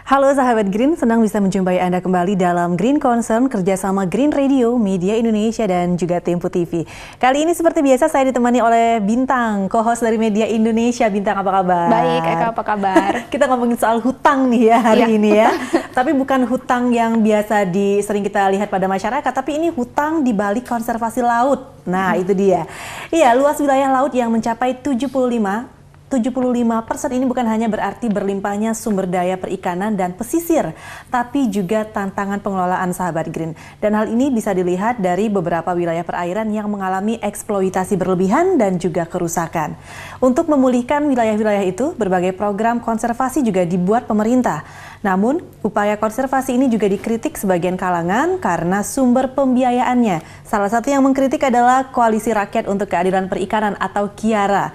Halo sahabat Green, senang bisa menjumpai Anda kembali dalam Green Concern kerjasama Green Radio, Media Indonesia, dan juga Tempo TV. Kali ini seperti biasa saya ditemani oleh Bintang, co-host dari Media Indonesia. Bintang, apa kabar? Baik, Eka, apa kabar? Kita ngomongin soal hutang nih ya hari ini ya. Hutang. Tapi bukan hutang yang biasa sering kita lihat pada masyarakat, tapi ini hutang di balik konservasi laut. Nah, itu dia. Iya, luas wilayah laut yang mencapai 75% ini bukan hanya berarti berlimpahnya sumber daya perikanan dan pesisir, tapi juga tantangan pengelolaan sahabat Green. Dan hal ini bisa dilihat dari beberapa wilayah perairan yang mengalami eksploitasi berlebihan dan juga kerusakan. Untuk memulihkan wilayah-wilayah itu, berbagai program konservasi juga dibuat pemerintah. Namun, upaya konservasi ini juga dikritik sebagian kalangan karena sumber pembiayaannya. Salah satu yang mengkritik adalah Koalisi Rakyat untuk Keadilan Perikanan atau KIARA.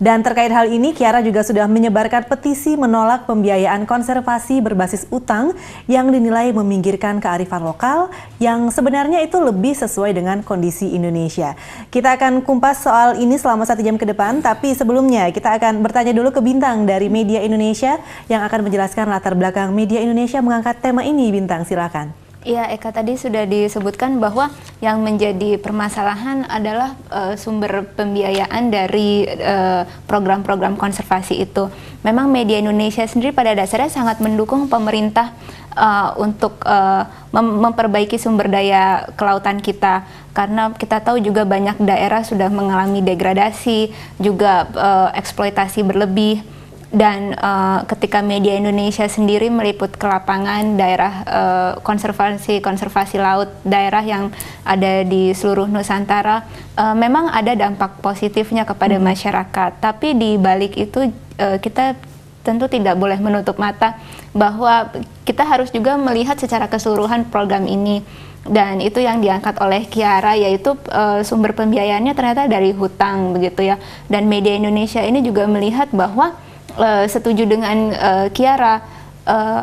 Dan terkait hal ini, KIARA juga sudah menyebarkan petisi menolak pembiayaan konservasi berbasis utang yang dinilai meminggirkan kearifan lokal yang sebenarnya itu lebih sesuai dengan kondisi Indonesia. Kita akan kumpas soal ini selama 1 jam ke depan, tapi sebelumnya kita akan bertanya dulu ke Bintang dari Media Indonesia yang akan menjelaskan latar belakang Media Indonesia mengangkat tema ini. Bintang, silakan. Iya, Eka, tadi sudah disebutkan bahwa yang menjadi permasalahan adalah sumber pembiayaan dari program-program konservasi itu. Memang Media Indonesia sendiri pada dasarnya sangat mendukung pemerintah untuk memperbaiki sumber daya kelautan kita. Karena kita tahu juga banyak daerah sudah mengalami degradasi, juga eksploitasi berlebih. Dan ketika Media Indonesia sendiri meliput ke lapangan daerah konservasi laut, daerah yang ada di seluruh Nusantara, memang ada dampak positifnya kepada masyarakat. Tapi di balik itu kita tentu tidak boleh menutup mata bahwa kita harus juga melihat secara keseluruhan program ini. Dan itu yang diangkat oleh KIARA, yaitu sumber pembiayaannya ternyata dari hutang begitu ya. Dan Media Indonesia ini juga melihat bahwa setuju dengan KIARA,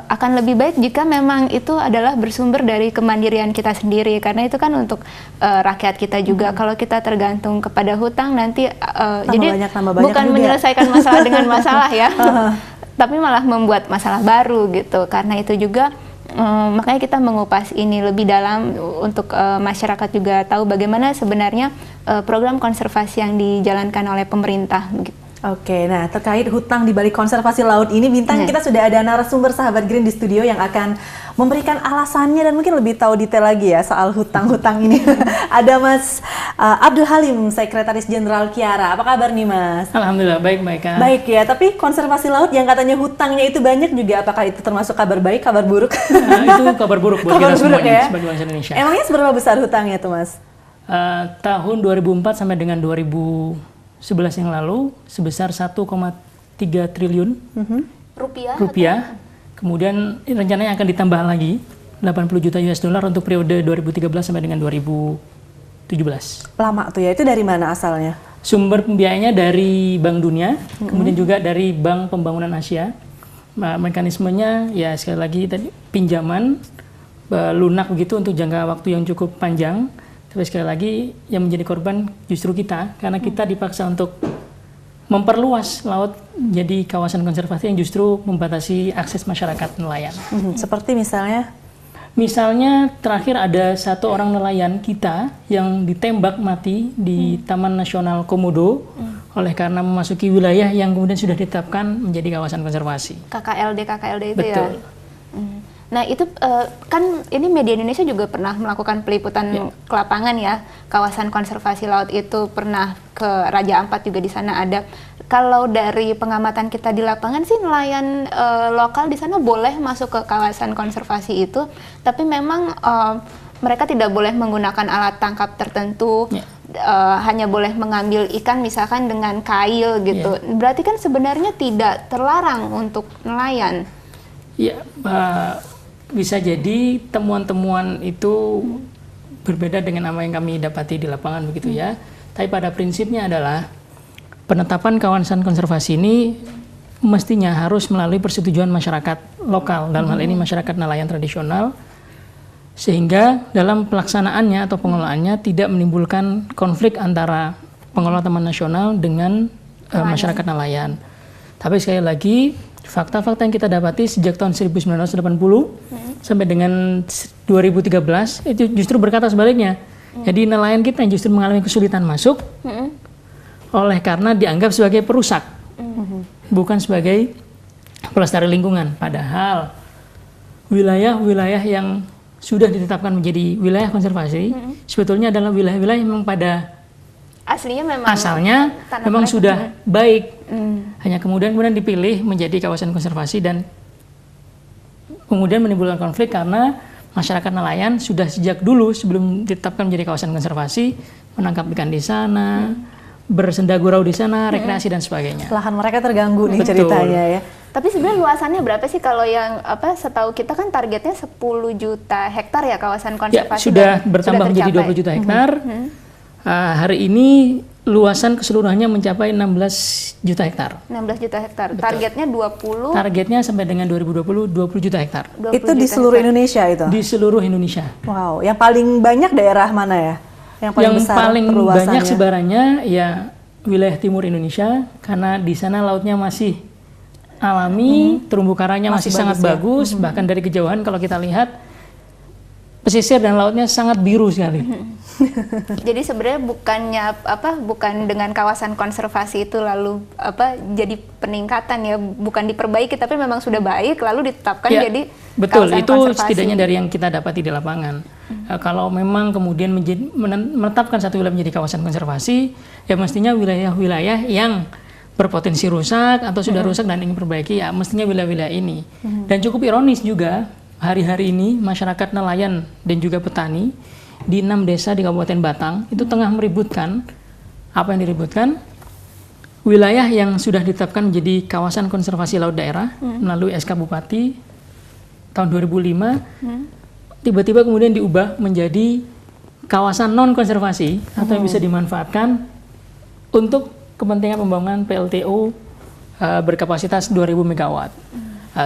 akan lebih baik jika memang itu adalah bersumber dari kemandirian kita sendiri, karena itu kan untuk rakyat kita juga. Kalau kita tergantung kepada hutang nanti jadi bukan juga menyelesaikan masalah dengan masalah ya, tapi malah membuat masalah baru gitu. Karena itu juga makanya kita mengupas ini lebih dalam untuk masyarakat juga tahu bagaimana sebenarnya program konservasi yang dijalankan oleh pemerintah gitu. Oke, nah terkait hutang di balik konservasi laut ini, Bintang, kita sudah ada narasumber sahabat Green di studio yang akan memberikan alasannya dan mungkin lebih tahu detail lagi ya soal hutang-hutang ini. Ada Mas Abdul Halim, Sekretaris Jenderal KIARA. Apa kabar nih, Mas? Alhamdulillah, baik, Kak. Baik ya, tapi konservasi laut yang katanya hutangnya itu banyak juga, apakah itu termasuk kabar baik, kabar buruk? Itu kabar buruk buat kita semuanya ya? Sebagai bangsa Indonesia. Emangnya seberapa besar hutangnya tuh, Mas? Tahun 2004 sampai dengan 2011 yang lalu sebesar 1,3 triliun rupiah. Kemudian rencananya akan ditambah lagi 80 juta US dollar untuk periode 2013 sampai dengan 2017. Lama tuh ya, itu dari mana asalnya? Sumber pembiayaannya dari Bank Dunia, kemudian juga dari Bank Pembangunan Asia. Mekanismenya ya sekali lagi tadi pinjaman lunak begitu untuk jangka waktu yang cukup panjang. Tapi sekali lagi yang menjadi korban justru kita, karena kita dipaksa untuk memperluas laut jadi kawasan konservasi yang justru membatasi akses masyarakat nelayan. Seperti misalnya? Misalnya terakhir ada 1 orang nelayan kita yang ditembak mati di Taman Nasional Komodo oleh karena memasuki wilayah yang kemudian sudah ditetapkan menjadi kawasan konservasi. KKLD itu. Betul. Ya? Nah itu kan ini Media Indonesia juga pernah melakukan peliputan ke lapangan ya, kawasan konservasi laut itu pernah ke Raja Ampat juga di sana ada. Kalau dari pengamatan kita di lapangan sih nelayan lokal di sana boleh masuk ke kawasan konservasi itu, tapi memang mereka tidak boleh menggunakan alat tangkap tertentu, hanya boleh mengambil ikan misalkan dengan kail gitu. Berarti kan sebenarnya tidak terlarang untuk nelayan. Ya, bisa jadi temuan-temuan itu berbeda dengan apa yang kami dapati di lapangan begitu ya. Tapi pada prinsipnya adalah penetapan kawasan konservasi ini mestinya harus melalui persetujuan masyarakat lokal, dalam hal ini masyarakat nelayan tradisional, sehingga dalam pelaksanaannya atau pengelolaannya tidak menimbulkan konflik antara pengelola taman nasional dengan masyarakat nelayan. Tapi sekali lagi fakta-fakta yang kita dapati sejak tahun 1980 sampai dengan 2013 itu justru berkata sebaliknya. Jadi nelayan kita yang justru mengalami kesulitan masuk oleh karena dianggap sebagai perusak, bukan sebagai pelestari lingkungan. Padahal wilayah-wilayah yang sudah ditetapkan menjadi wilayah konservasi sebetulnya adalah wilayah-wilayah yang memang pada asalnya memang sudah baik. Hanya kemudian dipilih menjadi kawasan konservasi dan kemudian menimbulkan konflik karena masyarakat nelayan sudah sejak dulu sebelum ditetapkan menjadi kawasan konservasi menangkap ikan di sana, bersenda gurau di sana, rekreasi dan sebagainya. Lahan mereka terganggu nih. Betul. Ceritanya ya. Tapi sebenarnya luasannya berapa sih kalau yang setahu kita kan targetnya 10 juta hektar ya kawasan konservasi. Ya, sudah bertambah menjadi 20 juta hektar. Hari ini luasan keseluruhannya mencapai 16 juta hektar. 16 juta hektar. Betul. Targetnya 20. Targetnya sampai dengan 2020 20 juta hektar. 20 Itu di juta seluruh hektar. Indonesia itu? Di seluruh Indonesia. Wow, yang paling banyak daerah mana ya? Yang paling besar paling perluasannya? banyak sebarannya ya wilayah timur Indonesia karena di sana lautnya masih alami, terumbu karangnya masih sangat bagus, bahkan dari kejauhan kalau kita lihat pesisir dan lautnya sangat biru sekali. Jadi sebenarnya bukan dengan kawasan konservasi itu lalu jadi peningkatan ya, bukan diperbaiki tapi memang sudah baik lalu ditetapkan Ya, jadi betul, kawasan itu konservasi. setidaknya dari yang kita dapati di lapangan. Kalau memang kemudian menetapkan satu wilayah menjadi kawasan konservasi, ya mestinya wilayah-wilayah yang berpotensi rusak atau sudah rusak dan ingin perbaiki, ya mestinya wilayah-wilayah ini. Dan cukup ironis juga, hari-hari ini masyarakat nelayan dan juga petani di 6 desa di Kabupaten Batang itu tengah meributkan, apa yang diributkan? Wilayah yang sudah ditetapkan menjadi kawasan konservasi laut daerah melalui SK Bupati tahun 2005, tiba-tiba kemudian diubah menjadi kawasan non-konservasi atau yang bisa dimanfaatkan untuk kepentingan pembangunan PLTU berkapasitas 2000 MW.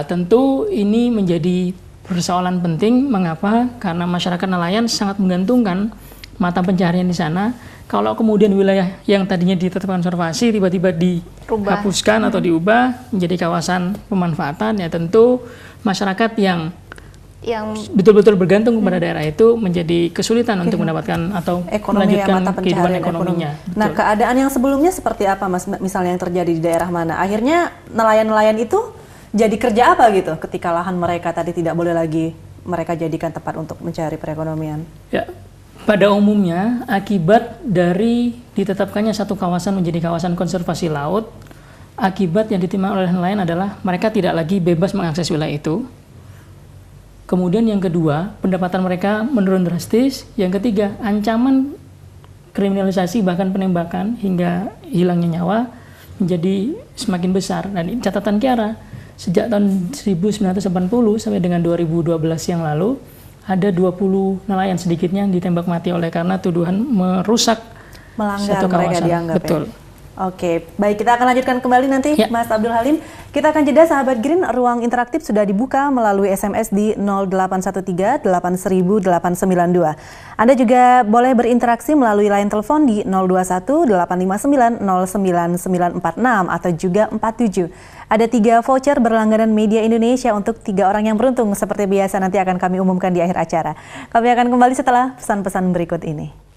Tentu ini menjadi persoalan penting. Mengapa? Karena masyarakat nelayan sangat menggantungkan mata pencaharian di sana. Kalau kemudian wilayah yang tadinya ditetapkan konservasi tiba-tiba dihapuskan atau diubah menjadi kawasan pemanfaatan, ya tentu masyarakat yang betul-betul bergantung kepada daerah itu menjadi kesulitan untuk mendapatkan atau melanjutkan kehidupan ekonominya. Nah, keadaan yang sebelumnya seperti apa, Mas? Misalnya yang terjadi di daerah mana? Akhirnya nelayan-nelayan itu jadi kerja apa gitu ketika lahan mereka tadi tidak boleh lagi mereka jadikan tempat untuk mencari perekonomian? Ya, pada umumnya akibat dari ditetapkannya satu kawasan menjadi kawasan konservasi laut, akibat yang diterima oleh nelayan adalah mereka tidak lagi bebas mengakses wilayah itu. Kemudian yang kedua, pendapatan mereka menurun drastis. Yang ketiga, ancaman kriminalisasi bahkan penembakan hingga hilangnya nyawa menjadi semakin besar. Dan catatan Kiara, sejak tahun 1980 sampai dengan 2012 yang lalu, ada 20 nelayan sedikitnya ditembak mati oleh karena tuduhan merusak melanggar satu kawasan. Mereka dianggap. Betul. Ya? Oke, baik, kita akan lanjutkan kembali nanti, ya. Mas Abdul Halim. Kita akan jeda, sahabat Green, ruang interaktif sudah dibuka melalui SMS di 0813 800892. Anda juga boleh berinteraksi melalui line telepon di 021 859 09946 atau juga 47. Ada 3 voucher berlangganan Media Indonesia untuk 3 orang yang beruntung. Seperti biasa nanti akan kami umumkan di akhir acara. Kami akan kembali setelah pesan-pesan berikut ini.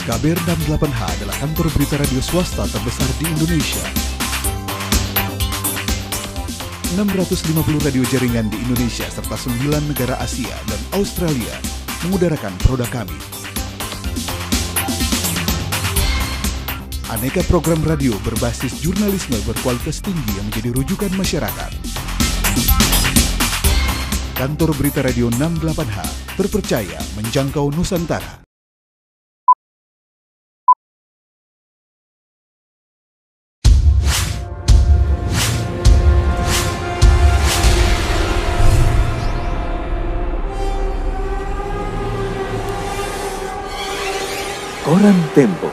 KBR 68H adalah kantor berita radio swasta terbesar di Indonesia. 650 radio jaringan di Indonesia serta 9 negara Asia dan Australia mengudarakan produk kami. Aneka program radio berbasis jurnalisme berkualitas tinggi yang menjadi rujukan masyarakat. Kantor berita radio 68H terpercaya menjangkau Nusantara. Koran Tempo.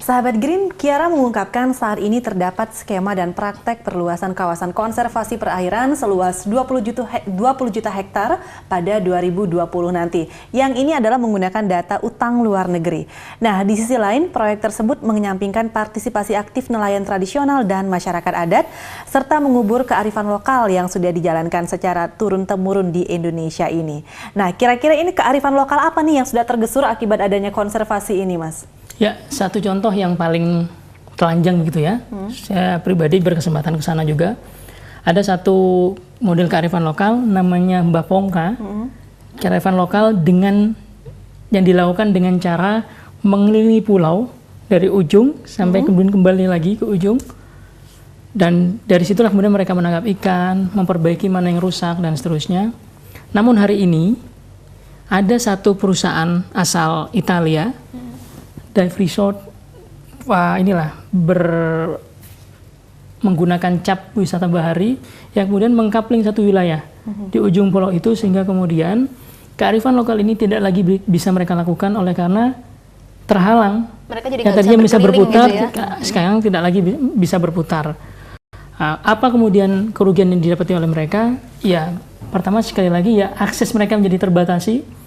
Sahabat Green, Kiara mengungkapkan saat ini terdapat skema dan praktek perluasan kawasan konservasi perairan seluas 20 juta hektar pada 2020 nanti. Yang ini adalah menggunakan data utang luar negeri. Nah, di sisi lain, proyek tersebut menyampingkan partisipasi aktif nelayan tradisional dan masyarakat adat, serta mengubur kearifan lokal yang sudah dijalankan secara turun-temurun di Indonesia ini. Nah, kira-kira ini kearifan lokal apa nih yang sudah tergesur akibat adanya konservasi ini, Mas? Ya, satu contoh yang paling telanjang begitu ya. Saya pribadi berkesempatan ke sana juga. Ada satu model kearifan lokal namanya Mbah Pongka. Kearifan lokal dengan yang dilakukan dengan cara mengelilingi pulau dari ujung sampai kemudian kembali lagi ke ujung. Dan dari situlah kemudian mereka menangkap ikan, memperbaiki mana yang rusak dan seterusnya. Namun hari ini ada satu perusahaan asal Italia, dive resort, menggunakan cap wisata bahari yang kemudian mengkapling satu wilayah di ujung pulau itu, sehingga kemudian kearifan lokal ini tidak lagi bisa mereka lakukan oleh karena terhalang. Mereka jadi yang tadinya bisa berputar, gitu ya? sekarang tidak lagi bisa berputar. Apa kemudian kerugian yang didapati oleh mereka? Ya, pertama sekali lagi ya akses mereka menjadi terbatasi.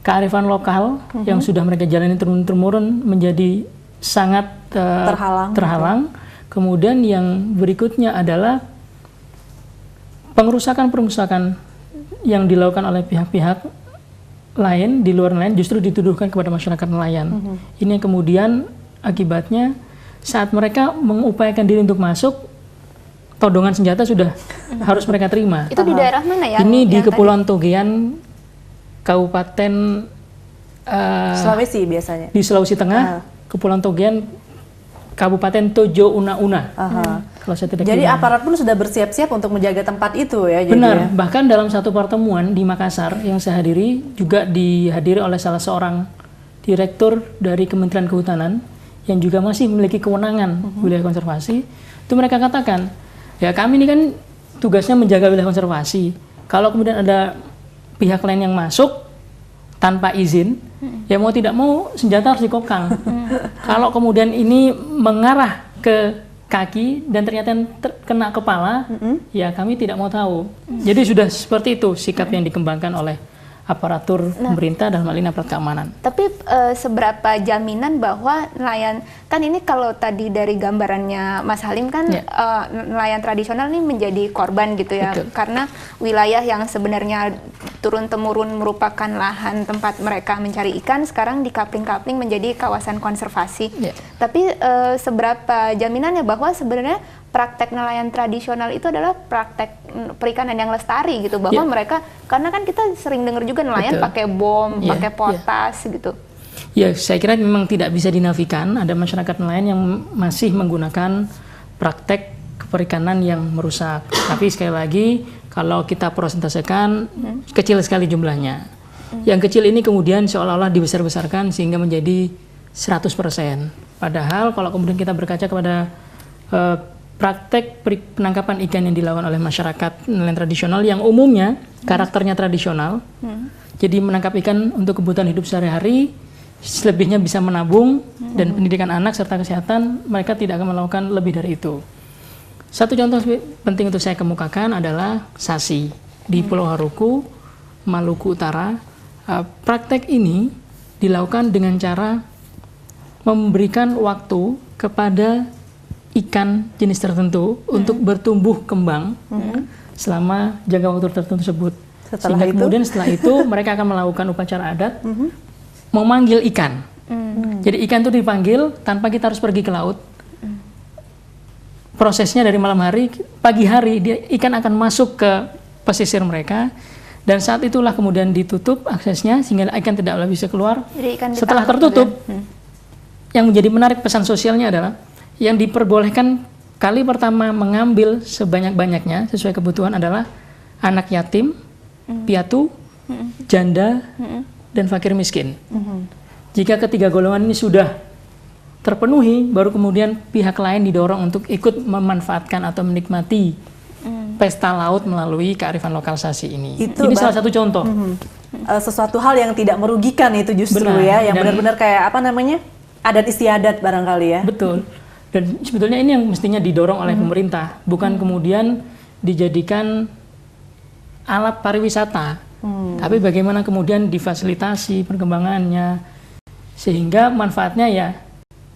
Kearifan lokal yang sudah mereka jalani turun-temurun menjadi sangat terhalang. Kemudian yang berikutnya adalah pengerusakan yang dilakukan oleh pihak-pihak lain di luar nelayan justru dituduhkan kepada masyarakat nelayan. Ini yang kemudian akibatnya saat mereka mengupayakan diri untuk masuk, todongan senjata sudah harus mereka terima. Itu di daerah mana ya? Ini di Kepulauan Togean, Kabupaten Sulawesi biasanya. Di Sulawesi Tengah, Kepulauan Togean, Kabupaten Tojo Una. Kalau saya tidak Jadi kira. aparat pun sudah bersiap-siap untuk menjaga tempat itu ya. Benar, bahkan dalam satu pertemuan di Makassar yang saya hadiri juga dihadiri oleh salah seorang direktur dari Kementerian Kehutanan yang juga masih memiliki kewenangan wilayah konservasi. Itu mereka katakan, ya kami ini kan tugasnya menjaga wilayah konservasi. Kalau kemudian ada pihak lain yang masuk tanpa izin, ya mau tidak mau senjata harus dikokang. Kalau kemudian ini mengarah ke kaki dan ternyata kena kepala, ya kami tidak mau tahu. Jadi sudah seperti itu sikap yang dikembangkan oleh aparatur pemerintah dan hal ini aparat keamanan. Tapi seberapa jaminan bahwa nelayan, kan ini kalau tadi dari gambarannya Mas Halim kan nelayan tradisional ini menjadi korban gitu ya. Betul. Karena wilayah yang sebenarnya turun-temurun merupakan lahan tempat mereka mencari ikan sekarang dikapling-kapling menjadi kawasan konservasi. Tapi seberapa jaminannya bahwa sebenarnya praktek nelayan tradisional itu adalah praktek perikanan yang lestari gitu, bahwa mereka, karena kan kita sering dengar juga nelayan pakai bom, pakai potas gitu. Ya, saya kira memang tidak bisa dinafikan ada masyarakat nelayan yang masih menggunakan praktek perikanan yang merusak. Tapi sekali lagi kalau kita persentasekan kecil sekali jumlahnya. Yang kecil ini kemudian seolah-olah dibesar-besarkan sehingga menjadi 100%. Padahal kalau kemudian kita berkaca kepada praktek penangkapan ikan yang dilakukan oleh masyarakat nelayan tradisional yang umumnya karakternya tradisional, jadi menangkap ikan untuk kebutuhan hidup sehari-hari, selebihnya bisa menabung dan pendidikan anak serta kesehatan, mereka tidak akan melakukan lebih dari itu. Satu contoh penting untuk saya kemukakan adalah sasi di Pulau Haruku, Maluku Utara. Praktek ini dilakukan dengan cara memberikan waktu kepada ikan jenis tertentu untuk bertumbuh kembang selama jangka waktu tertentu tersebut. Sehingga kemudian setelah itu mereka akan melakukan upacara adat memanggil ikan. Jadi ikan itu dipanggil tanpa kita harus pergi ke laut. Prosesnya dari malam hari, pagi hari ikan akan masuk ke pesisir mereka dan saat itulah kemudian ditutup aksesnya sehingga ikan tidak bisa keluar. Jadi ikan setelah tertutup, yang menjadi menarik pesan sosialnya adalah yang diperbolehkan kali pertama mengambil sebanyak-banyaknya sesuai kebutuhan adalah anak yatim, piatu, janda, dan fakir miskin. Jika ketiga golongan ini sudah terpenuhi, baru kemudian pihak lain didorong untuk ikut memanfaatkan atau menikmati pesta laut melalui kearifan lokal sasi ini. Ini salah satu contoh. Sesuatu hal yang tidak merugikan itu justru yang benar-benar kayak apa namanya, adat istiadat barangkali ya. Betul. Dan sebetulnya ini yang mestinya didorong oleh pemerintah, bukan kemudian dijadikan alat pariwisata, tapi bagaimana kemudian difasilitasi perkembangannya, sehingga manfaatnya ya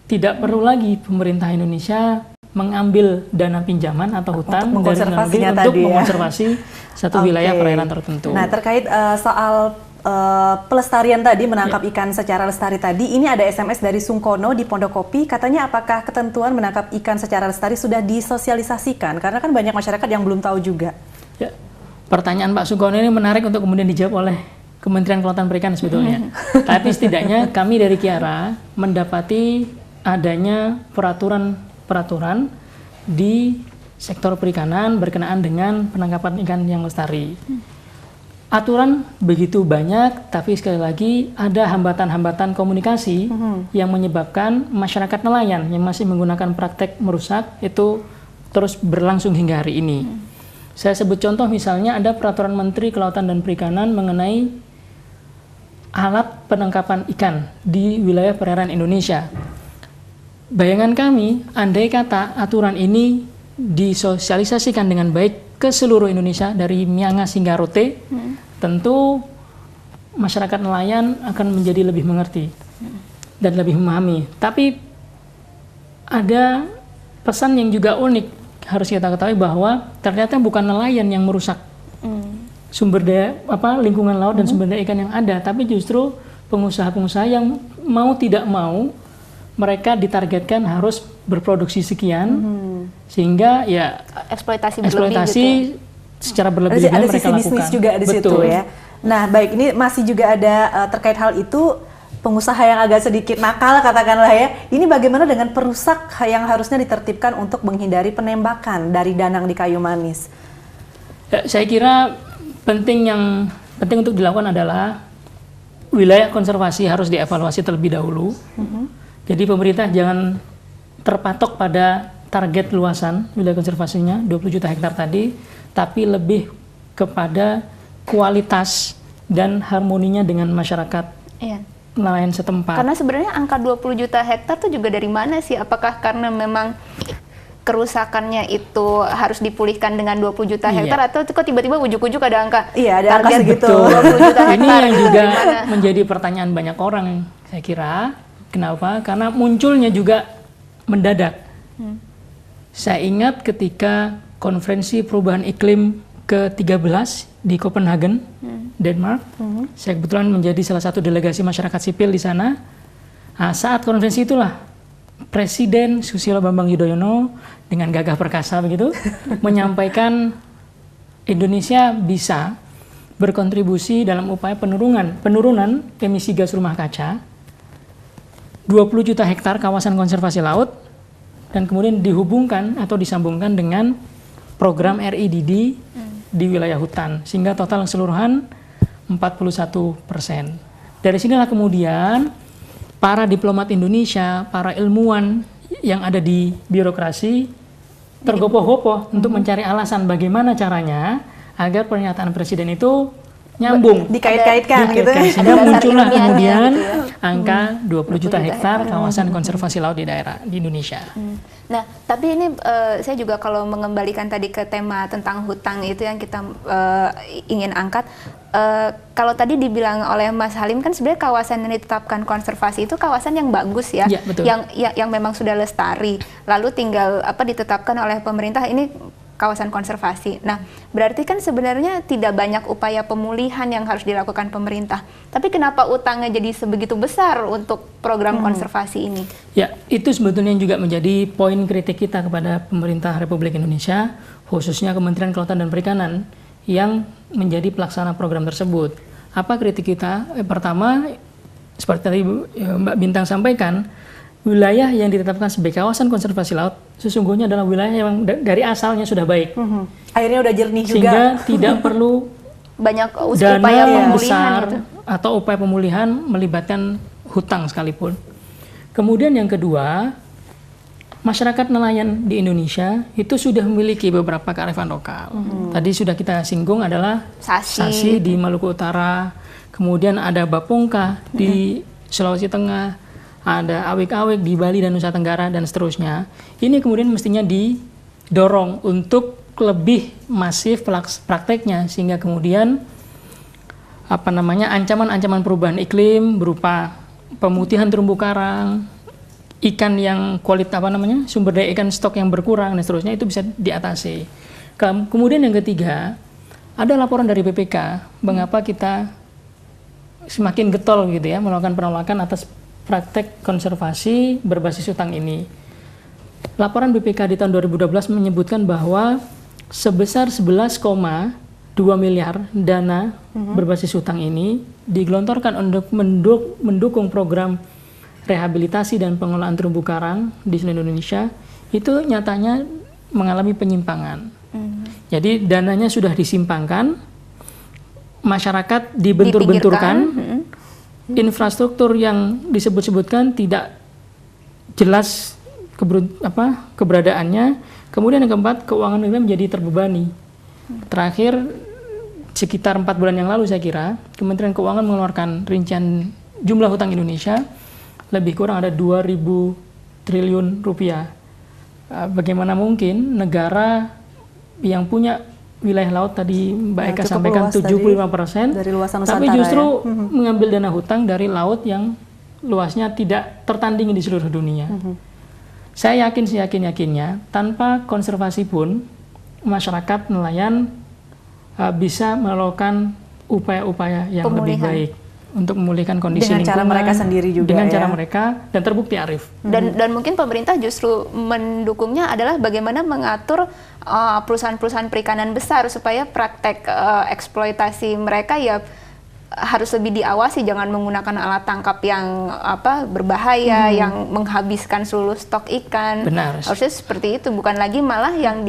tidak perlu lagi pemerintah Indonesia mengambil dana pinjaman atau hutang dari luar negeri untuk mengonservasi satu wilayah perairan tertentu. Nah, terkait soal pelestarian tadi, menangkap ikan secara lestari tadi, ini ada SMS dari Sungkono di Pondokopi, katanya apakah ketentuan menangkap ikan secara lestari sudah disosialisasikan? Karena kan banyak masyarakat yang belum tahu juga. Ya. Pertanyaan Pak Sungkono ini menarik untuk kemudian dijawab oleh Kementerian Kelautan Perikanan sebetulnya. Tapi setidaknya kami dari Kiara mendapati adanya peraturan di sektor perikanan berkenaan dengan penangkapan ikan yang lestari. Aturan begitu banyak, tapi sekali lagi ada hambatan-hambatan komunikasi yang menyebabkan masyarakat nelayan yang masih menggunakan praktek merusak itu terus berlangsung hingga hari ini. Saya sebut contoh misalnya ada peraturan Menteri Kelautan dan Perikanan mengenai alat penangkapan ikan di wilayah perairan Indonesia. Bayangan kami, andai kata aturan ini disosialisasikan dengan baik ke seluruh Indonesia dari Miangas hingga Rote, tentu masyarakat nelayan akan menjadi lebih mengerti dan lebih memahami. Tapi ada pesan yang juga unik harus kita ketahui bahwa ternyata bukan nelayan yang merusak sumber daya lingkungan laut dan sumber daya ikan yang ada, tapi justru pengusaha-pengusaha yang mau tidak mau mereka ditargetkan harus berproduksi sekian sehingga ya eksploitasi gitu. Secara berlebihan ada mereka sisi lakukan. Bisnis juga di situ ya. Nah, baik, ini masih juga ada terkait hal itu, pengusaha yang agak sedikit nakal katakanlah ya. Ini bagaimana dengan perusak yang harusnya ditertibkan untuk menghindari penembakan dari Danang di Kayu Manis? Ya, saya kira penting untuk dilakukan adalah wilayah konservasi harus dievaluasi terlebih dahulu. Jadi pemerintah jangan terpatok pada target luasan wilayah konservasinya 20 juta hektar tadi, tapi lebih kepada kualitas dan harmoninya dengan masyarakat nelayan setempat. Karena sebenarnya angka 20 juta hektar itu juga dari mana sih? Apakah karena memang kerusakannya itu harus dipulihkan dengan 20 juta hektar atau kok tiba-tiba ujuk-ujuk ada angka ada angka segitu 20 juta hektar? Ini yang juga menjadi pertanyaan banyak orang, saya kira. Kenapa? Karena munculnya juga mendadak. Saya ingat ketika konferensi perubahan iklim ke-13 di Copenhagen, Denmark. Saya kebetulan menjadi salah satu delegasi masyarakat sipil di sana. Nah, saat konferensi itulah Presiden Susilo Bambang Yudhoyono dengan gagah perkasa begitu menyampaikan Indonesia bisa berkontribusi dalam upaya penurunan emisi gas rumah kaca 20 juta hektar kawasan konservasi laut, dan kemudian dihubungkan atau disambungkan dengan program RIDD di wilayah hutan, sehingga total keseluruhan 41%. Dari sinilah kemudian para diplomat Indonesia, para ilmuwan yang ada di birokrasi tergopoh-gopoh untuk mencari alasan bagaimana caranya agar pernyataan presiden itu nyambung, dikait-kaitkan gitu. Sehingga muncullah kemudian gitu ya. angka 20 juta hektar kawasan konservasi laut di daerah di Indonesia. Nah, tapi ini saya juga kalau mengembalikan tadi ke tema tentang hutang itu yang kita ingin angkat, kalau tadi dibilang oleh Mas Halim kan sebenarnya kawasan yang ditetapkan konservasi itu kawasan yang bagus ya, Ya, betul. yang memang sudah lestari, lalu tinggal ditetapkan oleh pemerintah ini kawasan konservasi. Nah, berarti kan sebenarnya tidak banyak upaya pemulihan yang harus dilakukan pemerintah. Tapi kenapa utangnya jadi sebegitu besar untuk program konservasi ini? Ya, itu sebetulnya juga menjadi poin kritik kita kepada pemerintah Republik Indonesia, khususnya Kementerian Kelautan dan Perikanan yang menjadi pelaksana program tersebut. Apa kritik kita? Pertama, seperti tadi Mbak Bintang sampaikan, wilayah yang ditetapkan sebagai kawasan konservasi laut sesungguhnya adalah wilayah yang dari asalnya sudah baik. Airnya udah jernih juga. Sehingga tidak perlu Banyak dana upaya yang pemulihan besar itu. atau upaya pemulihan melibatkan hutang sekalipun. Kemudian yang kedua, masyarakat nelayan di Indonesia itu sudah memiliki beberapa kearifan lokal. Tadi sudah kita singgung adalah Sasi. di Maluku Utara, kemudian ada Bapongka di Sulawesi Tengah, ada awik-awik di Bali dan Nusa Tenggara, dan seterusnya. Ini kemudian mestinya didorong untuk lebih masif prakteknya, sehingga kemudian ancaman-ancaman perubahan iklim berupa pemutihan terumbu karang, ikan yang sumber daya ikan stok yang berkurang dan seterusnya, itu bisa diatasi. Kemudian yang ketiga, ada laporan dari BPK mengapa kita semakin getol gitu ya melakukan penolakan atas praktek konservasi berbasis hutang ini. Laporan BPK di tahun 2012 menyebutkan bahwa sebesar 11,2 miliar dana berbasis hutang ini digelontorkan untuk mendukung program rehabilitasi dan pengelolaan terumbu karang di seluruh Indonesia, itu nyatanya mengalami penyimpangan. Jadi dananya sudah disimpangkan, masyarakat dibentur-benturkan, infrastruktur yang disebut-sebutkan tidak jelas keberadaannya. Kemudian yang keempat, keuangan negara menjadi terbebani. Terakhir, sekitar 4 bulan yang lalu saya kira, Kementerian Keuangan mengeluarkan rincian jumlah hutang Indonesia lebih kurang ada 2.000 triliun rupiah. Bagaimana mungkin negara yang punya wilayah laut tadi Mbak Eka sampaikan 75% dari luasan Nusantara, tapi justru mengambil dana hutang dari laut yang luasnya tidak tertandingi di seluruh dunia. Saya yakin seyakin-yakinnya tanpa konservasi pun masyarakat nelayan bisa melakukan upaya-upaya yang lebih baik untuk memulihkan kondisi dengan cara mereka sendiri juga, dengan ya? cara mereka, dan terbukti arif. Dan mungkin pemerintah justru mendukungnya adalah bagaimana mengatur perusahaan-perusahaan perikanan besar supaya praktek eksploitasi mereka ya harus lebih diawasi, jangan menggunakan alat tangkap yang berbahaya, yang menghabiskan seluruh stok ikan. Benar. Harusnya seperti itu, bukan lagi malah yang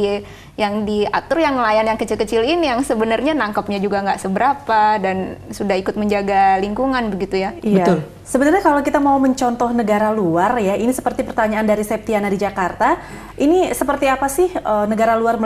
diatur yang nelayan yang kecil-kecil ini yang sebenarnya nangkapnya juga nggak seberapa dan sudah ikut menjaga lingkungan begitu ya. Iya. Betul. Sebenarnya kalau kita mau mencontoh negara luar ya, ini seperti pertanyaan dari Septiana di Jakarta. Ini seperti apa sih negara luar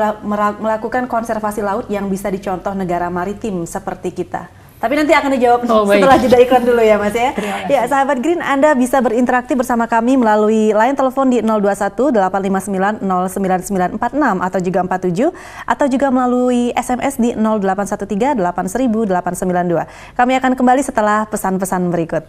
melakukan konservasi laut yang bisa dicontoh negara maritim seperti kita? Tapi nanti akan dijawab setelah jeda iklan dulu ya Mas ya. Ya, sahabat Green, Anda bisa berinteraksi bersama kami melalui line telepon di 021 859 09946 atau juga 47, atau juga melalui SMS di 0813 8000892. Kami akan kembali setelah pesan-pesan berikut.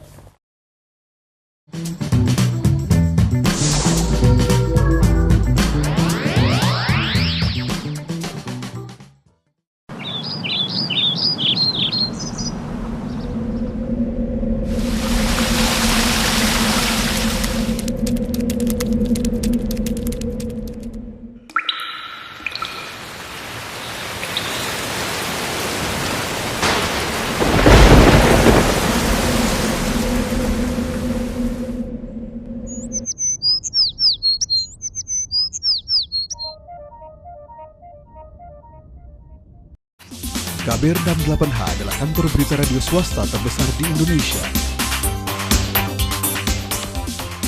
KBR 68H adalah kantor berita radio swasta terbesar di Indonesia.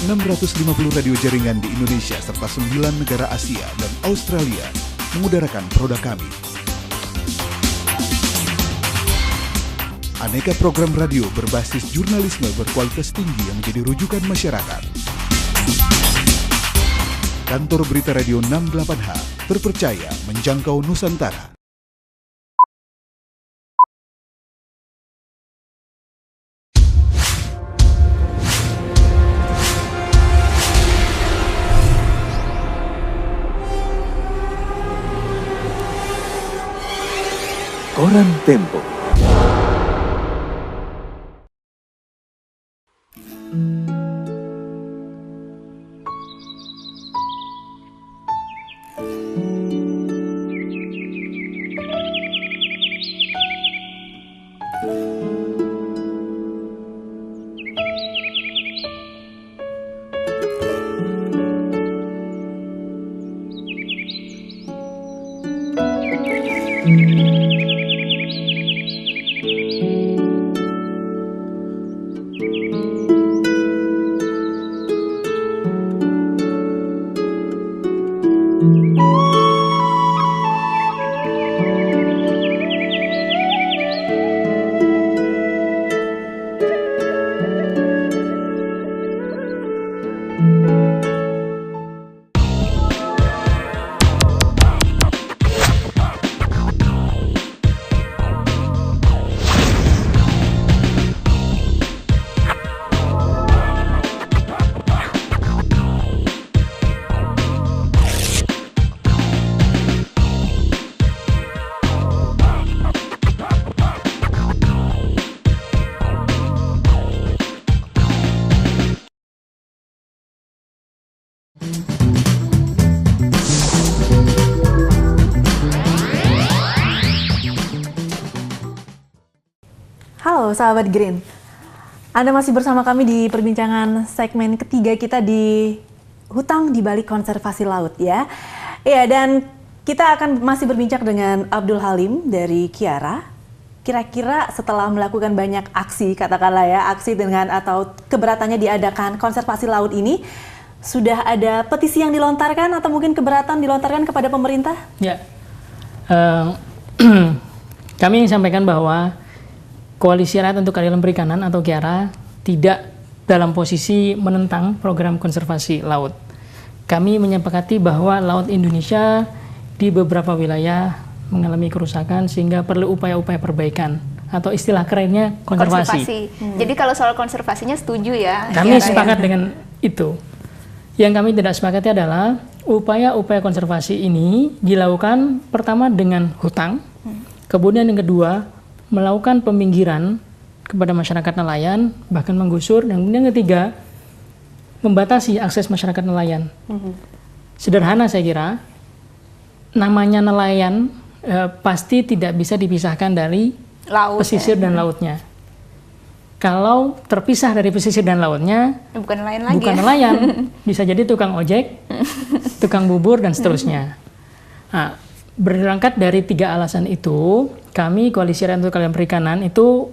650 radio jaringan di Indonesia serta 9 negara Asia dan Australia mengudarakan produk kami. Aneka program radio berbasis jurnalisme berkualitas tinggi yang menjadi rujukan masyarakat. Kantor berita radio 68H, terpercaya menjangkau Nusantara. Koran Tempo. Halo sahabat Green, Anda masih bersama kami di perbincangan segmen ketiga kita di Hutang di Balik Konservasi Laut ya. Ya, dan kita akan masih berbincang dengan Abdul Halim dari Kiara. Kira-kira setelah melakukan banyak aksi, katakanlah ya, aksi dengan atau keberatannya diadakan konservasi laut ini, sudah ada petisi yang dilontarkan atau mungkin keberatan dilontarkan kepada pemerintah? Ya, kami sampaikan bahwa Koalisi Rakyat untuk Keadilan Perikanan atau KIARA tidak dalam posisi menentang program konservasi laut. Kami menyepakati bahwa laut Indonesia di beberapa wilayah mengalami kerusakan sehingga perlu upaya-upaya perbaikan atau istilah kerennya konservasi. Jadi kalau soal konservasinya setuju ya? Kami KIARA sepakat ya? dengan itu. Yang kami tidak sepakati adalah upaya-upaya konservasi ini dilakukan pertama dengan hutang, kemudian yang kedua melakukan peminggiran kepada masyarakat nelayan, bahkan menggusur, dan kemudian yang ketiga membatasi akses masyarakat nelayan. Sederhana saya kira, namanya nelayan pasti tidak bisa dipisahkan dari Laut, pesisir ya? dan lautnya. Kalau terpisah dari pesisir dan lautnya, Bukan nelayan lagi bukan ya? nelayan, bisa jadi tukang ojek, tukang bubur, dan seterusnya. Nah, berangkat dari 3 alasan itu, kami Koalisi Rakyat untuk Keadilan Perikanan itu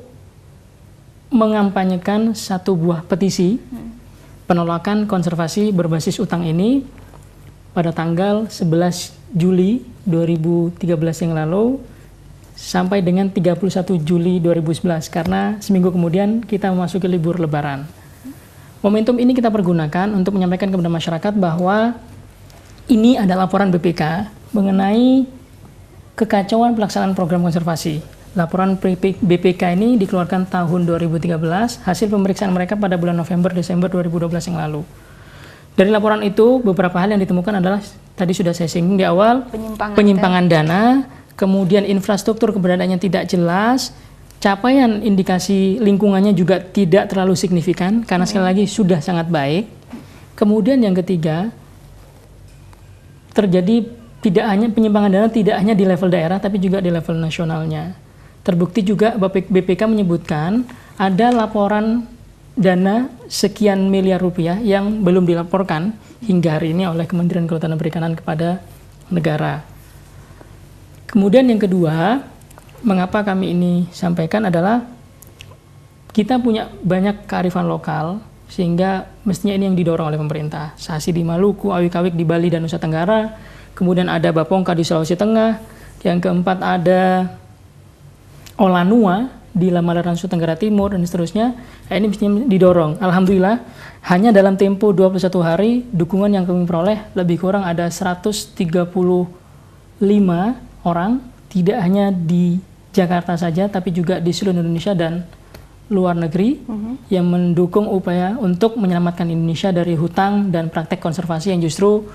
mengampanyekan satu buah petisi penolakan konservasi berbasis utang ini pada tanggal 11 Juli 2013 yang lalu sampai dengan 31 Juli 2011 karena seminggu kemudian kita memasuki libur Lebaran. Momentum ini kita pergunakan untuk menyampaikan kepada masyarakat bahwa ini ada laporan BPK mengenai kekacauan pelaksanaan program konservasi. Laporan BPK ini dikeluarkan tahun 2013, hasil pemeriksaan mereka pada bulan November-Desember 2012 yang lalu. Dari laporan itu, beberapa hal yang ditemukan adalah, tadi sudah saya singgung di awal, penyimpangan dana, kemudian infrastruktur keberadaannya tidak jelas, capaian indikasi lingkungannya juga tidak terlalu signifikan, karena sekali lagi sudah sangat baik. Kemudian yang ketiga, terjadi tidak hanya penyimpangan dana tidak hanya di level daerah tapi juga di level nasionalnya. Terbukti juga BPK menyebutkan ada laporan dana sekian miliar rupiah yang belum dilaporkan hingga hari ini oleh Kementerian Kelautan dan Perikanan kepada negara. Kemudian yang kedua, mengapa kami ini sampaikan adalah kita punya banyak kearifan lokal, sehingga mestinya ini yang didorong oleh pemerintah. Sasi di Maluku, Awik-Awik di Bali dan Nusa Tenggara, kemudian ada Bapongka di Sulawesi Tengah, yang keempat ada Olanua di Lamalaran Nusa Tenggara Timur, dan seterusnya. Ini mestinya didorong. Alhamdulillah, hanya dalam tempo 21 hari, dukungan yang kami peroleh lebih kurang ada 135 orang, tidak hanya di Jakarta saja, tapi juga di seluruh Indonesia dan luar negeri yang mendukung upaya untuk menyelamatkan Indonesia dari hutang dan praktek konservasi yang justru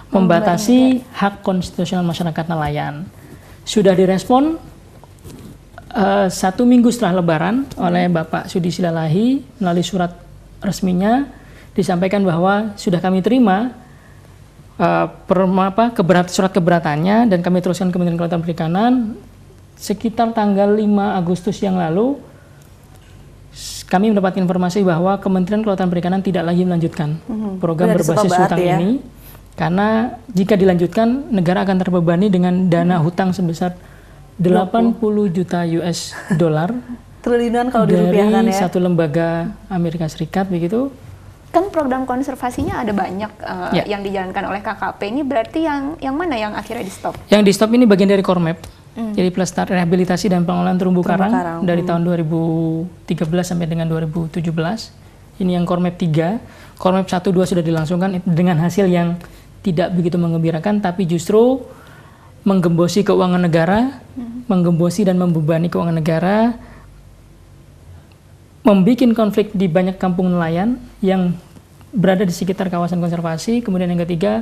membatasi hak konstitusional masyarakat nelayan. Sudah direspon 1 minggu setelah Lebaran oleh Bapak Sudi Silalahi melalui surat resminya disampaikan bahwa sudah kami terima surat keberatannya, dan kami teruskan ke Kementerian Kelautan Perikanan. Sekitar tanggal 5 Agustus yang lalu kami mendapat informasi bahwa Kementerian Kelautan Perikanan tidak lagi melanjutkan program berbasis hutang ini, karena jika dilanjutkan negara akan terbebani dengan dana hutang sebesar 80 juta US dollar triliunan kalau dirupiahkan dari ya. satu lembaga Amerika Serikat begitu. Kan program konservasinya ada banyak yang dijalankan oleh KKP. Ini berarti yang mana yang akhirnya di stop? Yang di stop ini bagian dari Kormap. Jadi pelestarian, rehabilitasi dan pengelolaan terumbu karang dari tahun 2013 sampai dengan 2017. Ini yang Kormap 3. Kormap 1, 2 sudah dilangsungkan dengan hasil yang tidak begitu menggembirakan, tapi justru menggembosi keuangan negara, menggembosi dan membebani keuangan negara, membuat konflik di banyak kampung nelayan yang berada di sekitar kawasan konservasi. Kemudian yang ketiga,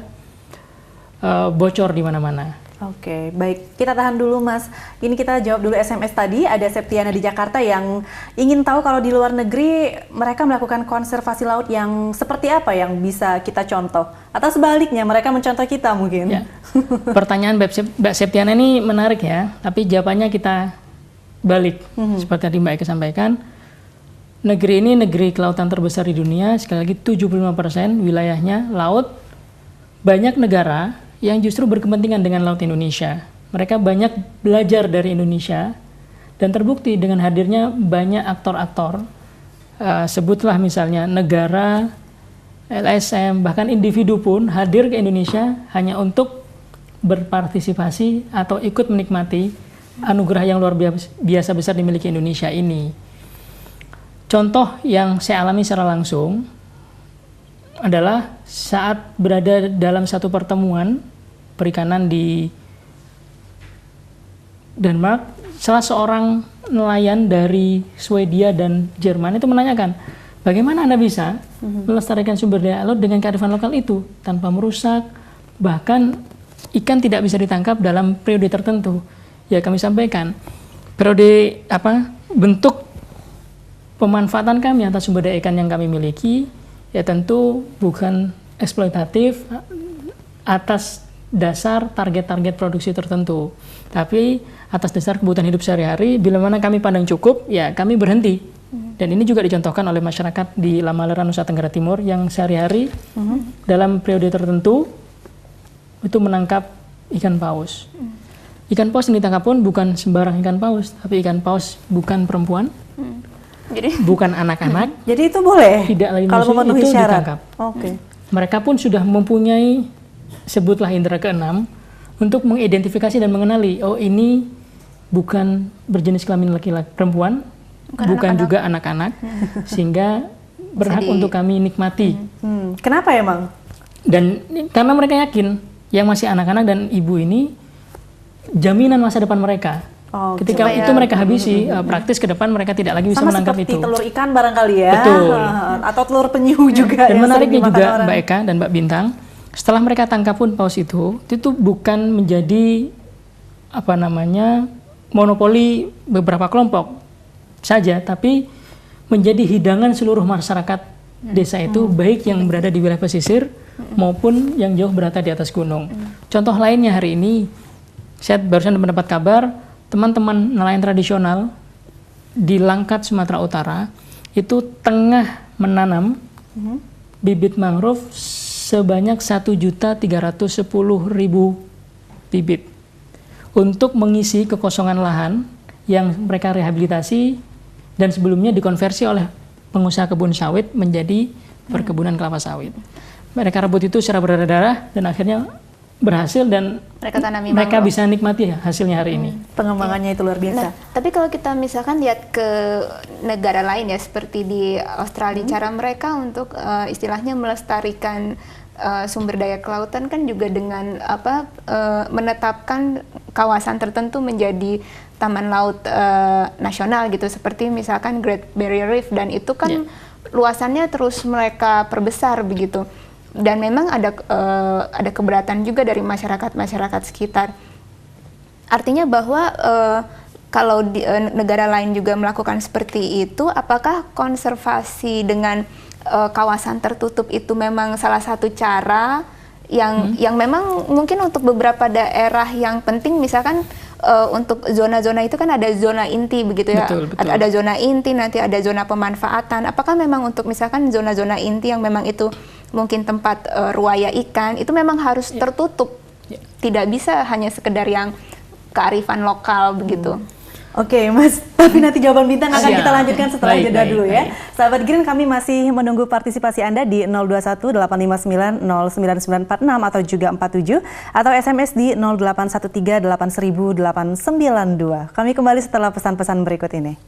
bocor di mana-mana. Oke, baik. Kita tahan dulu, Mas. Ini kita jawab dulu SMS tadi. Ada Septiana di Jakarta yang ingin tahu kalau di luar negeri mereka melakukan konservasi laut yang seperti apa yang bisa kita contoh. Atau sebaliknya, mereka mencontoh kita mungkin. Ya. Pertanyaan Mbak Septiana ini menarik ya, tapi jawabannya kita balik. Seperti tadi Mbak Eka sampaikan, negeri ini negeri kelautan terbesar di dunia, sekali lagi 75% wilayahnya laut. Banyak negara yang justru berkepentingan dengan laut Indonesia. Mereka banyak belajar dari Indonesia, dan terbukti dengan hadirnya banyak aktor-aktor, sebutlah misalnya negara, LSM, bahkan individu pun hadir ke Indonesia hanya untuk berpartisipasi atau ikut menikmati anugerah yang luar biasa besar dimiliki Indonesia ini. Contoh yang saya alami secara langsung adalah saat berada dalam satu pertemuan perikanan di Denmark, salah seorang nelayan dari Swedia dan Jerman itu menanyakan, bagaimana Anda bisa melestarikan sumber daya laut dengan kearifan lokal itu tanpa merusak, bahkan ikan tidak bisa ditangkap dalam periode tertentu. Ya, kami sampaikan periode bentuk pemanfaatan kami atas sumber daya ikan yang kami miliki ya tentu bukan eksploitatif atas dasar target-target produksi tertentu, tapi atas dasar kebutuhan hidup sehari-hari. Bila mana kami pandang cukup, ya kami berhenti. Dan ini juga dicontohkan oleh masyarakat di Lamalaran Nusa Tenggara Timur yang sehari-hari dalam periode tertentu itu menangkap ikan paus. Ikan paus yang ditangkap pun bukan sembarang ikan paus, tapi ikan paus bukan perempuan, bukan anak-anak. Jadi itu boleh? Tidak lagi kalau memenuhi itu syarat? ditangkap. Oke. Mereka pun sudah mempunyai, sebutlah indera keenam, untuk mengidentifikasi dan mengenali, oh ini bukan berjenis kelamin laki-laki perempuan, bukan juga anak-anak, sehingga berhak untuk kami nikmati. Kenapa emang? Dan karena mereka yakin, yang masih anak-anak dan ibu ini, jaminan masa depan mereka. Ketika itu mereka habisi, praktis ke depan mereka tidak lagi bisa menangkap itu. Sama seperti telur ikan barangkali ya. Betul. Atau telur penyu juga. Dan menariknya juga Mbak Eka dan Mbak Bintang, setelah mereka tangkap pun paus itu bukan menjadi monopoli beberapa kelompok saja, tapi menjadi hidangan seluruh masyarakat desa itu, baik yang berada di wilayah pesisir maupun yang jauh berada di atas gunung. Contoh lainnya hari ini, saya barusan mendapat kabar teman-teman nelayan tradisional di Langkat, Sumatera Utara itu tengah menanam bibit mangrove sebanyak 1.310.000 bibit untuk mengisi kekosongan lahan yang mereka rehabilitasi dan sebelumnya dikonversi oleh pengusaha kebun sawit menjadi perkebunan kelapa sawit. Mereka rebut itu secara berdarah dan akhirnya berhasil dan Mereka tanami mereka mangrove. bisa nikmati hasilnya hari ini. Pengembangannya itu luar biasa. Nah, tapi kalau kita misalkan lihat ke negara lain ya, seperti di Australia, cara mereka untuk istilahnya melestarikan sumber daya kelautan kan juga dengan menetapkan kawasan tertentu menjadi taman laut nasional gitu, seperti misalkan Great Barrier Reef, dan itu kan luasannya terus mereka perbesar begitu. Dan memang ada keberatan juga dari masyarakat sekitar. Artinya bahwa kalau di negara lain juga melakukan seperti itu, apakah konservasi dengan kawasan tertutup itu memang salah satu cara yang memang mungkin untuk beberapa daerah yang penting, misalkan untuk zona-zona itu kan ada zona inti begitu ya. Betul. Ada zona inti, nanti ada zona pemanfaatan. Apakah memang untuk misalkan zona-zona inti yang memang itu mungkin tempat ruaya ikan itu memang harus tertutup, tidak bisa hanya sekedar yang kearifan lokal begitu. Oke, Mas, tapi nanti jawaban bintang akan Siap. kita lanjutkan setelah Baik, jeda baik, dulu ya. baik. Sahabat Green, kami masih menunggu partisipasi Anda di 021 859 09946 atau juga 47 atau SMS di 0813 800892. Kami kembali setelah pesan-pesan berikut ini.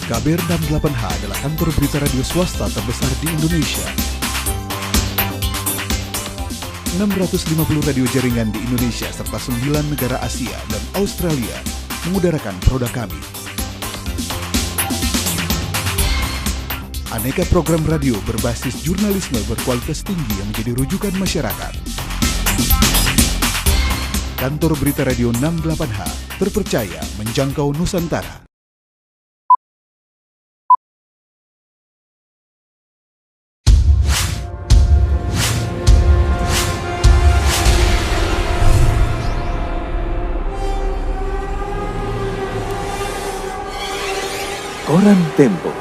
KBR 68H adalah kantor berita radio swasta terbesar di Indonesia. 650 radio jaringan di Indonesia serta 9 negara Asia dan Australia mengudarakan produk kami. Aneka program radio berbasis jurnalisme berkualitas tinggi yang menjadi rujukan masyarakat. Kantor berita radio 68H, terpercaya menjangkau Nusantara. Koran Tempo.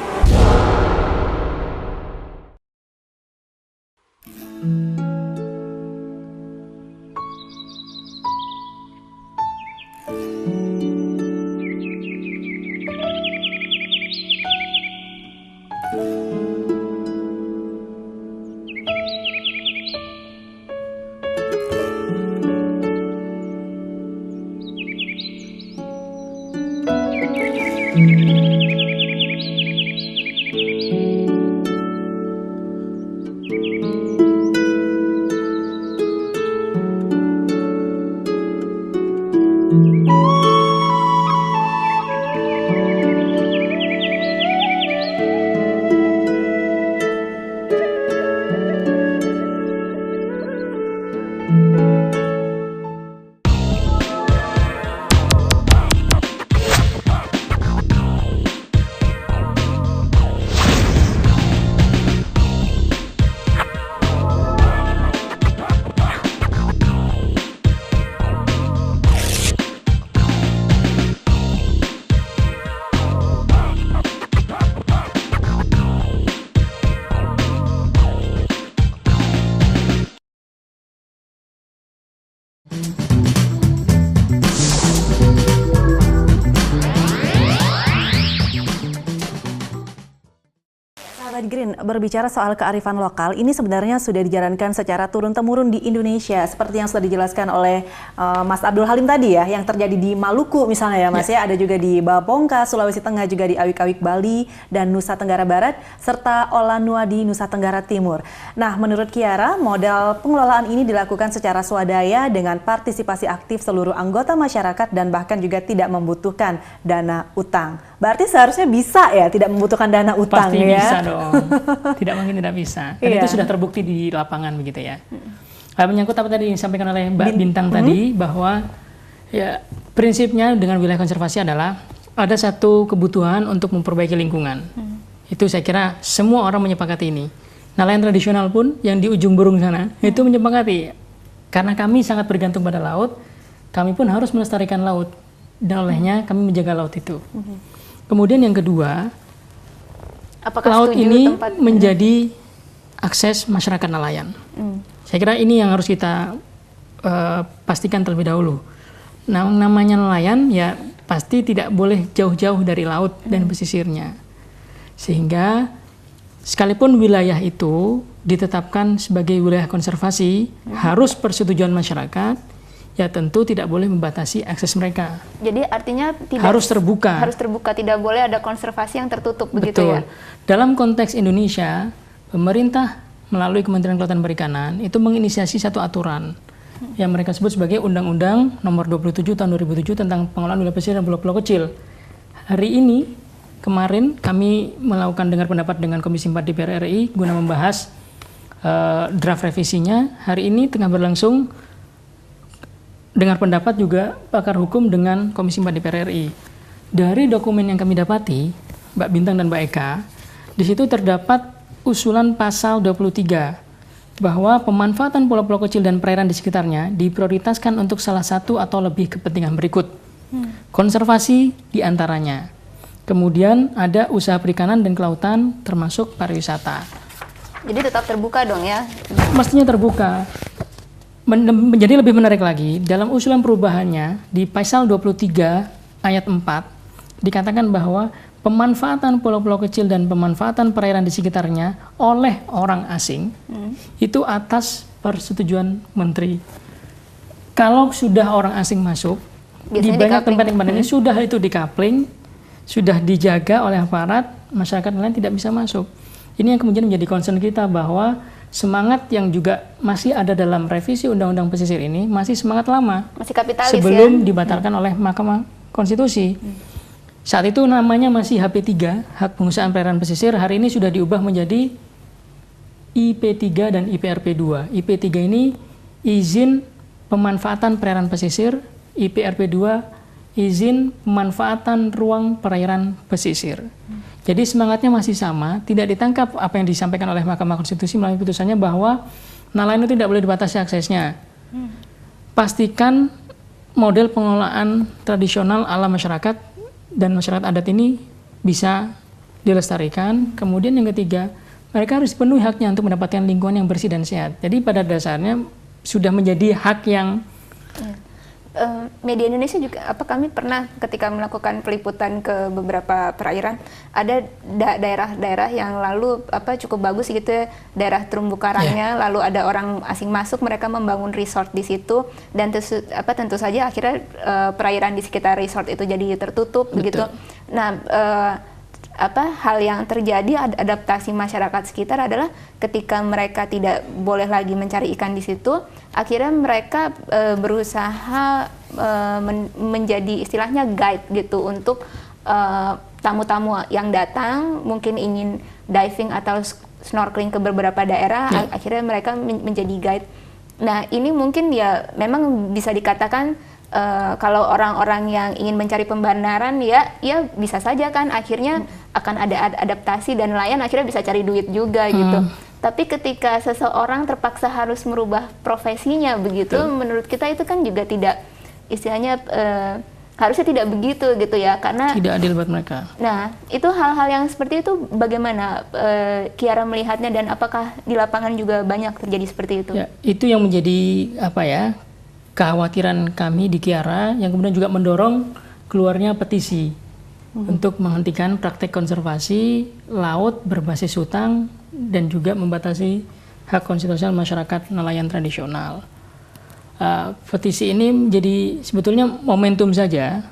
Sahabat Green, berbicara soal kearifan lokal, ini sebenarnya sudah dijalankan secara turun-temurun di Indonesia, seperti yang sudah dijelaskan oleh Mas Abdul Halim tadi ya, yang terjadi di Maluku misalnya ya Mas ya, ada juga di Bapongka, Sulawesi Tengah, juga di Awik-Awik Bali dan Nusa Tenggara Barat, serta Olanua di Nusa Tenggara Timur. Nah, menurut Kiara, model pengelolaan ini dilakukan secara swadaya dengan partisipasi aktif seluruh anggota masyarakat dan bahkan juga tidak membutuhkan dana utang. Berarti seharusnya bisa ya, tidak membutuhkan dana utang. Pasti ya? bisa dong, tidak mungkin tidak bisa. Dan Iya. itu sudah terbukti di lapangan begitu ya. Menyangkut apa tadi yang disampaikan oleh Mbak Bintang tadi, bahwa ya prinsipnya dengan wilayah konservasi adalah ada satu kebutuhan untuk memperbaiki lingkungan. Itu saya kira semua orang menyepakati ini. Nelayan tradisional pun yang di ujung burung sana itu menyepakati. Karena kami sangat bergantung pada laut, kami pun harus melestarikan laut. Dan olehnya kami menjaga laut itu. Kemudian yang kedua, Apakah laut setuju ini tempat menjadi akses masyarakat nelayan. Saya kira ini yang harus kita pastikan terlebih dahulu. Namanya nelayan ya pasti tidak boleh jauh-jauh dari laut dan pesisirnya. Sehingga sekalipun wilayah itu ditetapkan sebagai wilayah konservasi, harus persetujuan masyarakat, ya tentu tidak boleh membatasi akses mereka. Jadi artinya tidak Harus terbuka. Harus terbuka, tidak boleh ada konservasi yang tertutup begitu Betul. ya. Dalam konteks Indonesia, pemerintah melalui Kementerian Kelautan Perikanan itu menginisiasi satu aturan yang mereka sebut sebagai Undang-Undang Nomor 27 Tahun 2007 tentang pengelolaan wilayah pesisir dan pulau-pulau kecil. Hari ini, kemarin kami melakukan dengar pendapat dengan Komisi 4 DPR RI guna membahas draft revisinya. Hari ini tengah berlangsung dengar pendapat juga pakar hukum dengan Komisi 4 DPR RI. Dari dokumen yang kami dapati, Mbak Bintang dan Mbak Eka, di situ terdapat usulan pasal 23 bahwa pemanfaatan pulau-pulau kecil dan perairan di sekitarnya diprioritaskan untuk salah satu atau lebih kepentingan berikut. Konservasi diantaranya. Kemudian ada usaha perikanan dan kelautan termasuk pariwisata. Jadi tetap terbuka dong ya. Mestinya terbuka. Menjadi lebih menarik lagi, dalam usulan perubahannya di pasal 23 ayat 4 dikatakan bahwa pemanfaatan pulau-pulau kecil dan pemanfaatan perairan di sekitarnya oleh orang asing itu atas persetujuan menteri. Kalau sudah orang asing masuk, di Biasanya banyak di-coupling. tempat-tempat ini sudah itu di-coupling, sudah dijaga oleh aparat, masyarakat lain tidak bisa masuk. Ini yang kemudian menjadi concern kita, bahwa semangat yang juga masih ada dalam revisi Undang-Undang Pesisir ini masih semangat lama, Masih kapitalis sebelum ya. dibatalkan oleh Mahkamah Konstitusi. Saat itu namanya masih HP3, Hak Pengusahaan Perairan Pesisir, hari ini sudah diubah menjadi IP3 dan IPRP2. IP3 ini izin pemanfaatan perairan pesisir, IPRP2 izin pemanfaatan ruang perairan pesisir. Jadi semangatnya masih sama, tidak ditangkap apa yang disampaikan oleh Mahkamah Konstitusi melalui putusannya bahwa nelayan itu tidak boleh dibatasi aksesnya. Pastikan model pengelolaan tradisional ala masyarakat dan masyarakat adat ini bisa dilestarikan. Kemudian yang ketiga, mereka harus dipenuhi haknya untuk mendapatkan lingkungan yang bersih dan sehat. Jadi pada dasarnya sudah menjadi hak yang Media Indonesia juga, kami pernah ketika melakukan peliputan ke beberapa perairan, ada daerah-daerah yang lalu cukup bagus gitu ya, daerah terumbu karangnya, lalu ada orang asing masuk, mereka membangun resort di situ, dan tentu saja akhirnya perairan di sekitar resort itu jadi tertutup. Betul. Begitu. Nah, hal yang terjadi adaptasi masyarakat sekitar adalah ketika mereka tidak boleh lagi mencari ikan di situ, akhirnya mereka berusaha menjadi istilahnya guide gitu untuk tamu-tamu yang datang mungkin ingin diving atau snorkeling ke beberapa daerah, akhirnya mereka menjadi guide. Nah, ini mungkin ya memang bisa dikatakan kalau orang-orang yang ingin mencari pembenaran ya bisa saja kan akhirnya akan ada adaptasi dan nelayan akhirnya bisa cari duit juga gitu. Tapi ketika seseorang terpaksa harus merubah profesinya begitu, menurut kita itu kan juga tidak istilahnya harusnya tidak begitu gitu ya, karena tidak adil buat mereka. Nah, itu hal-hal yang seperti itu bagaimana Kiara melihatnya, dan apakah di lapangan juga banyak terjadi seperti itu? Ya, itu yang menjadi kekhawatiran kami di Kiara, yang kemudian juga mendorong keluarnya petisi untuk menghentikan praktek konservasi laut berbasis hutang dan juga membatasi hak konstitusional masyarakat nelayan tradisional. Petisi ini menjadi sebetulnya momentum saja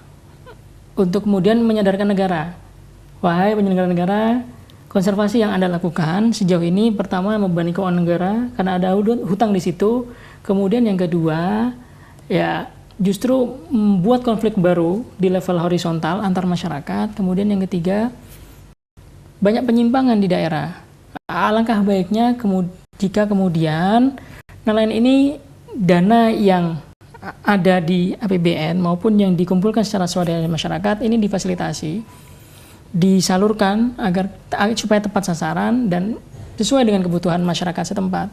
untuk kemudian menyadarkan negara, wahai penyelenggara negara, konservasi yang Anda lakukan sejauh ini pertama membebani keuangan negara karena ada hutang di situ. Kemudian yang kedua, ya justru membuat konflik baru di level horizontal antar masyarakat. Kemudian yang ketiga, banyak penyimpangan di daerah. Alangkah baiknya jika kemudian nelayan ini dana yang ada di APBN maupun yang dikumpulkan secara swadaya masyarakat ini difasilitasi, disalurkan supaya tepat sasaran dan sesuai dengan kebutuhan masyarakat setempat.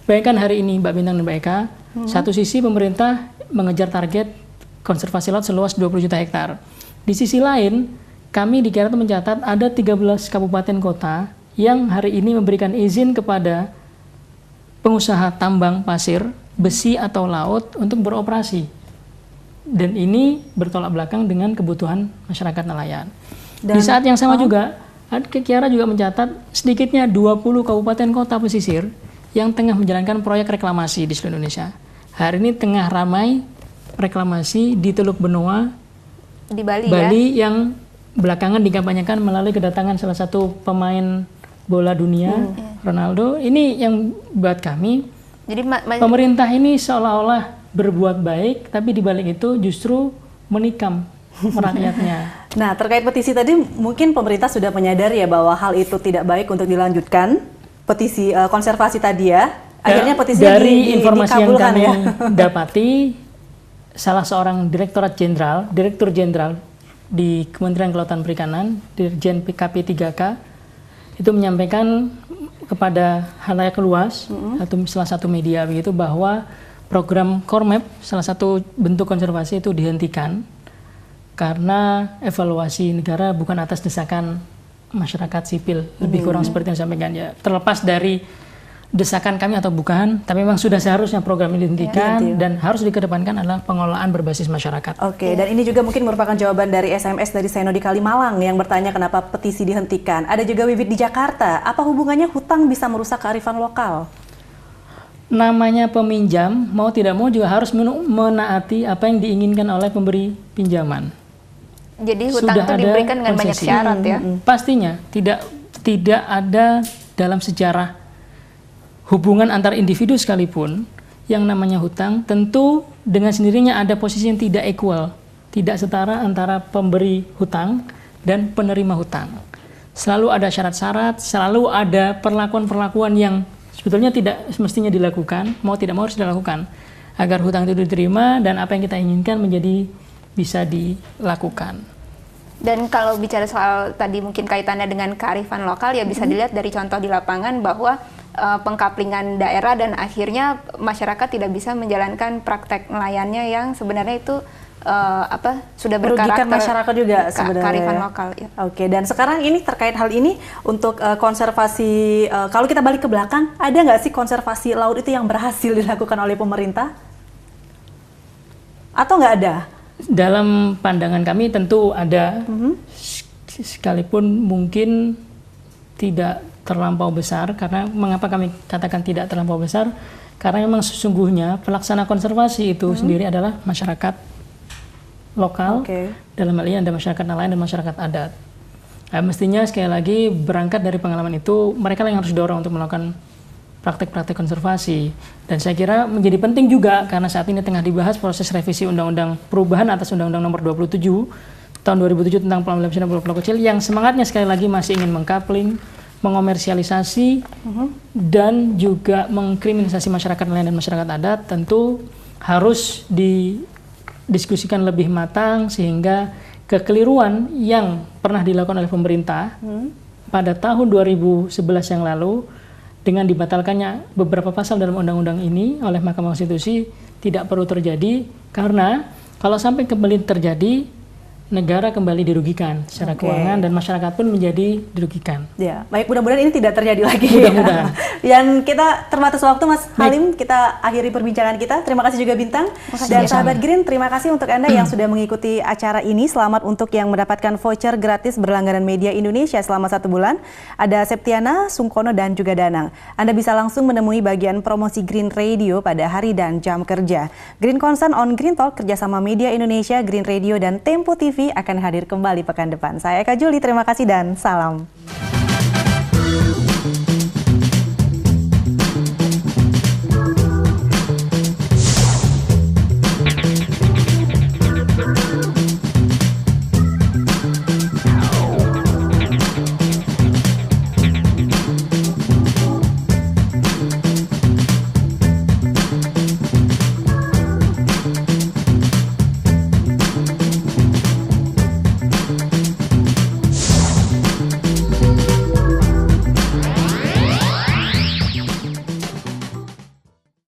Bayangkan hari ini Mbak Bintang dan Mbak Eka, satu sisi pemerintah mengejar target konservasi laut seluas 20 juta hektar. Di sisi lain, kami di Keraton mencatat ada 13 kabupaten kota yang hari ini memberikan izin kepada pengusaha tambang pasir, besi atau laut untuk beroperasi. Dan ini bertolak belakang dengan kebutuhan masyarakat nelayan. Di saat yang sama juga, Kiara juga mencatat sedikitnya 20 kabupaten kota pesisir yang tengah menjalankan proyek reklamasi di seluruh Indonesia. Hari ini tengah ramai reklamasi di Teluk Benoa, Di Bali, Bali yang belakangan dikampanyekan melalui kedatangan salah satu pemain bola dunia, Ronaldo. Ini yang buat kami, Jadi pemerintah ini seolah-olah berbuat baik, tapi di balik itu justru menikam rakyatnya. Nah, terkait petisi tadi, mungkin pemerintah sudah menyadari ya bahwa hal itu tidak baik untuk dilanjutkan. Petisi konservasi tadi ya, akhirnya petisinya dari informasi yang dikabulkan kami ya. dapati, salah seorang direktur jenderal di Kementerian Kelautan Perikanan, Dirjen KP3K, itu menyampaikan kepada halayak luas, salah satu media begitu, bahwa program Kormap, salah satu bentuk konservasi itu dihentikan karena evaluasi negara bukan atas desakan masyarakat sipil, lebih kurang seperti yang disampaikan ya. Terlepas dari desakan kami atau bukan, tapi memang sudah seharusnya program ini dihentikan dan harus dikedepankan adalah pengelolaan berbasis masyarakat. Oke, dan ini juga mungkin merupakan jawaban dari SMS dari Seno di Kalimalang yang bertanya kenapa petisi dihentikan. Ada juga Wiwit di Jakarta, apa hubungannya hutang bisa merusak kearifan lokal? Namanya peminjam, mau tidak mau juga harus menaati apa yang diinginkan oleh pemberi pinjaman. jadi hutang Sudah itu ada diberikan dengan banyak konsesi. syarat ya. Pastinya tidak ada dalam sejarah hubungan antar individu sekalipun yang namanya hutang, tentu dengan sendirinya ada posisi yang tidak equal, tidak setara antara pemberi hutang dan penerima hutang. Selalu ada syarat-syarat, selalu ada perlakuan-perlakuan yang sebetulnya tidak semestinya dilakukan, mau tidak mau harus dilakukan agar hutang itu diterima dan apa yang kita inginkan menjadi bisa dilakukan. Dan kalau bicara soal tadi mungkin kaitannya dengan kearifan lokal ya bisa dilihat dari contoh di lapangan bahwa pengkaplingan daerah dan akhirnya masyarakat tidak bisa menjalankan praktek nelayannya yang sebenarnya itu sudah berkarakter Merugikan masyarakat juga sebenarnya. Kearifan lokal ya. Oke, dan sekarang ini terkait hal ini untuk konservasi, kalau kita balik ke belakang, ada nggak sih konservasi laut itu yang berhasil dilakukan oleh pemerintah? Atau nggak ada? Dalam pandangan kami tentu ada, sekalipun mungkin tidak terlampau besar. Karena mengapa kami katakan tidak terlampau besar? Karena memang sesungguhnya pelaksana konservasi itu sendiri adalah masyarakat lokal. Dalam hal ini ada masyarakat nelayan dan masyarakat adat. Nah, mestinya sekali lagi berangkat dari pengalaman itu, mereka yang harus didorong untuk melakukan praktek-praktek konservasi. Dan saya kira menjadi penting juga karena saat ini tengah dibahas proses revisi Undang-Undang Perubahan atas Undang-Undang Nomor 27 Tahun 2007 tentang pengelolaan pulau kecil yang semangatnya sekali lagi masih ingin mengkapling, mengomersialisasi dan juga mengkriminalisasi masyarakat nelayan dan masyarakat adat. Tentu harus didiskusikan lebih matang sehingga kekeliruan yang pernah dilakukan oleh pemerintah pada tahun 2011 yang lalu dengan dibatalkannya beberapa pasal dalam undang-undang ini oleh Mahkamah Konstitusi tidak perlu terjadi, karena kalau sampai kembali terjadi, negara kembali dirugikan secara keuangan dan masyarakat pun menjadi dirugikan. Ya, baik, mudah-mudahan ini tidak terjadi lagi. Mudah-mudahan. Dan kita terbatas waktu, Mas Halim, kita akhiri perbincangan kita. Terima kasih juga Bintang. Dan sahabat Green, terima kasih untuk Anda yang sudah mengikuti acara ini. Selamat untuk yang mendapatkan voucher gratis berlangganan Media Indonesia selama 1 bulan. Ada Septiana, Sungkono, dan juga Danang. Anda bisa langsung menemui bagian promosi Green Radio pada hari dan jam kerja. Green Concern on Green Talk kerjasama Media Indonesia, Green Radio, dan Tempo TV akan hadir kembali pekan depan. Saya Eka Juli, terima kasih dan salam.